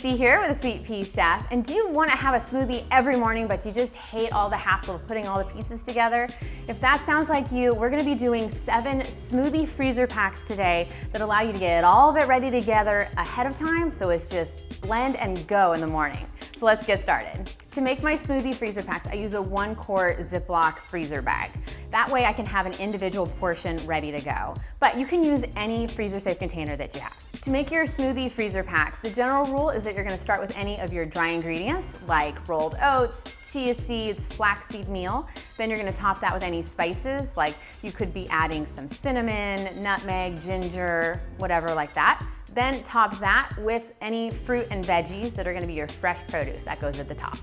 Lacey here with a Sweet Pea Chef, and do you want to have a smoothie every morning but you just hate all the hassle of putting all the pieces together? If that sounds like you, we're going to be doing 7 smoothie freezer packs today that allow you to get all of it ready together ahead of time, so it's just blend and go in the morning. So let's get started. To make my smoothie freezer packs, I use a 1-quart Ziploc freezer bag. That way I can have an individual portion ready to go. But you can use any freezer safe container that you have. To make your smoothie freezer packs, the general rule is that you're going to start with any of your dry ingredients like rolled oats, chia seeds, flaxseed meal. Then you're going to top that with any spices, like you could be adding some cinnamon, nutmeg, ginger, whatever like that. Then top that with any fruit and veggies that are going to be your fresh produce. That goes at the top.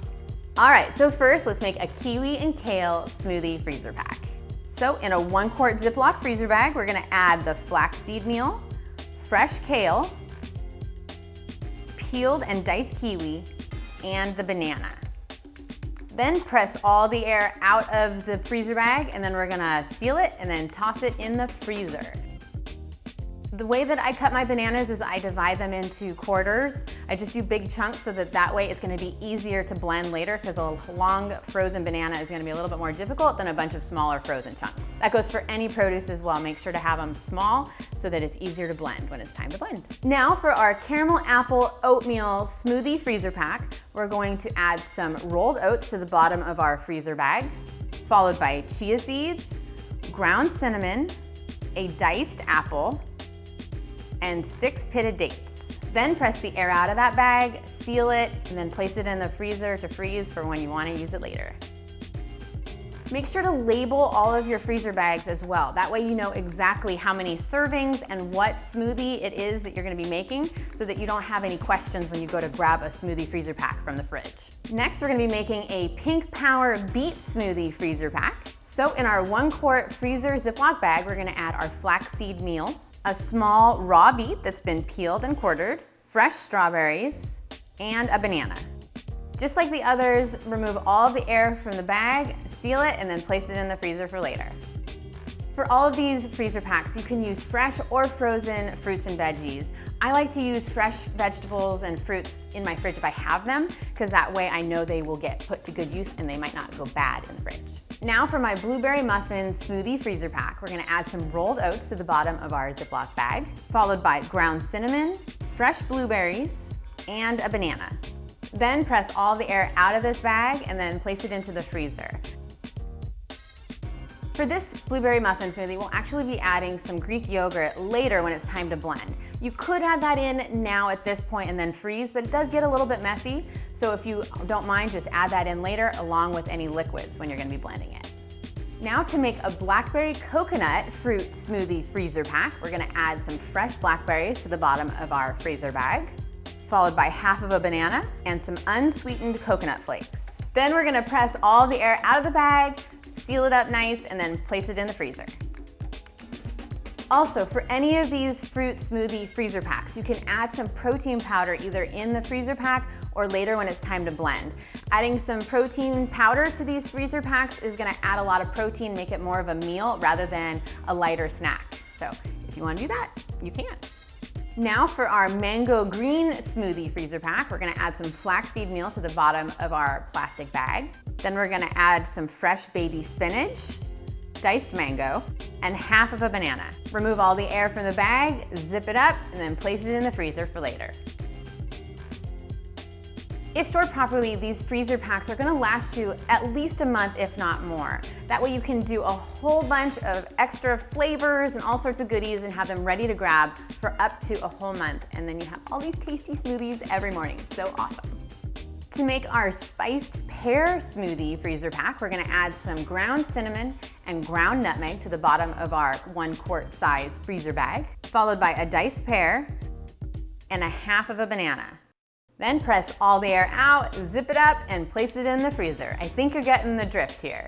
All right, so first let's make a kiwi and kale smoothie freezer pack. So in a 1-quart Ziploc freezer bag, we're going to add the flaxseed meal, fresh kale, peeled and diced kiwi, and the banana. Then press all the air out of the freezer bag, and then we're gonna seal it and then toss it in the freezer. The way that I cut my bananas is I divide them into quarters. I just do big chunks so that way it's gonna be easier to blend later, because a long frozen banana is gonna be a little bit more difficult than a bunch of smaller frozen chunks. That goes for any produce as well. Make sure to have them small so that it's easier to blend when it's time to blend. Now for our caramel apple oatmeal smoothie freezer pack, we're going to add some rolled oats to the bottom of our freezer bag, followed by chia seeds, ground cinnamon, a diced apple, and 6 pitted dates. Then press the air out of that bag, seal it, and then place it in the freezer to freeze for when you want to use it later. Make sure to label all of your freezer bags as well. That way you know exactly how many servings and what smoothie it is that you're going to be making, so that you don't have any questions when you go to grab a smoothie freezer pack from the fridge. Next, we're going to be making a pink power beet smoothie freezer pack. So in our 1-quart freezer Ziploc bag, we're going to add our flaxseed meal, a small raw beet that's been peeled and quartered, fresh strawberries, and a banana. Just like the others, remove all of the air from the bag, seal it, and then place it in the freezer for later. For all of these freezer packs, you can use fresh or frozen fruits and veggies. I like to use fresh vegetables and fruits in my fridge if I have them, because that way I know they will get put to good use and they might not go bad in the fridge. Now for my blueberry muffin smoothie freezer pack, we're gonna add some rolled oats to the bottom of our Ziploc bag, followed by ground cinnamon, fresh blueberries, and a banana. Then press all the air out of this bag and then place it into the freezer. For this blueberry muffin smoothie, we'll actually be adding some Greek yogurt later when it's time to blend. You could add that in now at this point and then freeze, but it does get a little bit messy. So if you don't mind, just add that in later along with any liquids when you're gonna be blending it. Now to make a blackberry coconut fruit smoothie freezer pack, we're gonna add some fresh blackberries to the bottom of our freezer bag, followed by half of a banana and some unsweetened coconut flakes. Then we're gonna press all the air out of the bag, seal it up nice, and then place it in the freezer. Also, for any of these fruit smoothie freezer packs, you can add some protein powder either in the freezer pack or later when it's time to blend. Adding some protein powder to these freezer packs is gonna add a lot of protein, make it more of a meal rather than a lighter snack. So if you wanna do that, you can. Now for our mango green smoothie freezer pack, we're gonna add some flaxseed meal to the bottom of our plastic bag. Then we're gonna add some fresh baby spinach, diced mango, and half of a banana. Remove all the air from the bag, zip it up, and then place it in the freezer for later. If stored properly, these freezer packs are gonna last you at least a month, if not more. That way you can do a whole bunch of extra flavors and all sorts of goodies and have them ready to grab for up to a whole month. And then you have all these tasty smoothies every morning. So awesome. To make our spiced pear smoothie freezer pack, we're gonna add some ground cinnamon and ground nutmeg to the bottom of our 1-quart size freezer bag, followed by a diced pear and a half of a banana. Then press all the air out, zip it up, and place it in the freezer. I think you're getting the drift here.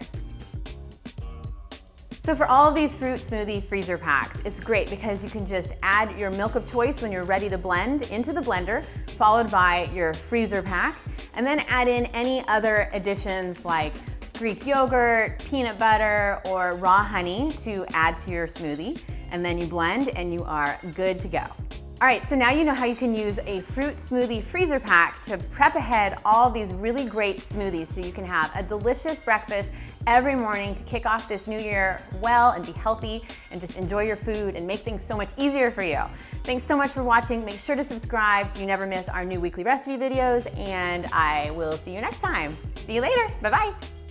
So for all of these fruit smoothie freezer packs, it's great because you can just add your milk of choice when you're ready to blend into the blender, followed by your freezer pack, and then add in any other additions like Greek yogurt, peanut butter, or raw honey to add to your smoothie. And then you blend and you are good to go. All right, so now you know how you can use a fruit smoothie freezer pack to prep ahead all these really great smoothies so you can have a delicious breakfast every morning to kick off this new year well and be healthy and just enjoy your food and make things so much easier for you. Thanks so much for watching. Make sure to subscribe so you never miss our new weekly recipe videos, and I will see you next time. See you later. Bye-bye.